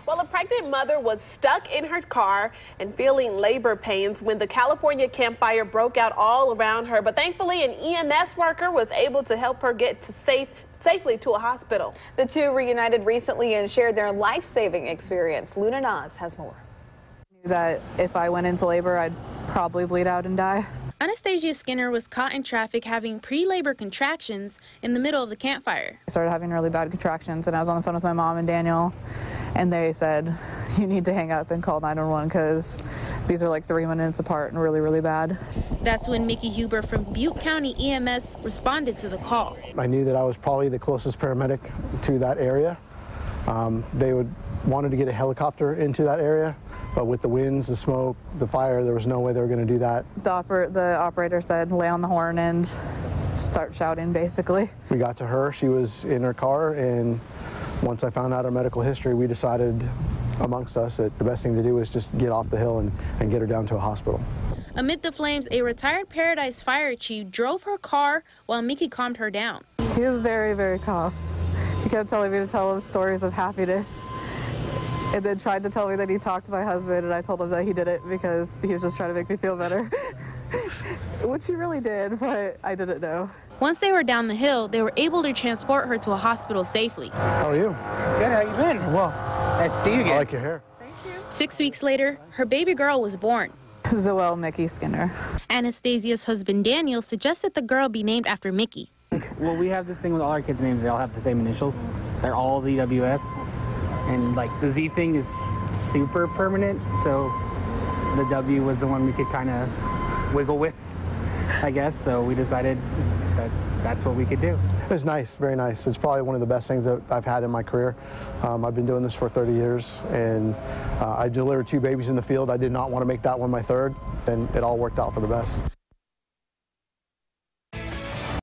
Well, a pregnant mother was stuck in her car and feeling labor pains when the California Camp Fire broke out all around her. But thankfully, an EMS worker was able to help her get to safely to a hospital. The two reunited recently and shared their life-saving experience. Luna Nas has more. I knew that if I went into labor, I'd probably bleed out and die. Anastasia Skinner was caught in traffic having pre-labor contractions in the middle of the campfire. I started having really bad contractions, and I was on the phone with my mom and Daniel, and they said, you need to hang up and call 911 because these are like 3 minutes apart and really, really bad. That's when Mickey Huber from Butte County EMS responded to the call. I knew that I was probably the closest paramedic to that area. They wanted to get a helicopter into that area, but with the winds, the smoke, the fire, there was no way they were going to do that. The operator said, lay on the horn and start shouting, basically. We got to her, she was in her car, and once I found out her medical history, we decided amongst us that the best thing to do was just get off the hill and get her down to a hospital. Amid the flames, a retired Paradise Fire chief drove her car while Mickey calmed her down. He was very, very calm. He kept telling me to tell him stories of happiness, and then tried to tell me that he talked to my husband, and I told him that he did it because he was just trying to make me feel better. Which he really did, but I didn't know. Once they were down the hill, they were able to transport her to a hospital safely. How are you? Good, how you been? Well, Nice to see you again. I like your hair. Thank you. 6 weeks later, her baby girl was born. Zoelle Mickey Skinner. Anastasia's husband Daniel suggested the girl be named after Mickey. Well, we have this thing with all our kids' names. They all have the same initials. They're all ZWS. And like the Z thing is super permanent, so the W was the one we could kind of wiggle with, I guess. So we decided that that's what we could do. It was nice, very nice. It's probably one of the best things that I've had in my career. I've been doing this for 30 years, and I delivered 2 babies in the field. I did not want to make that one my third, and it all worked out for the best.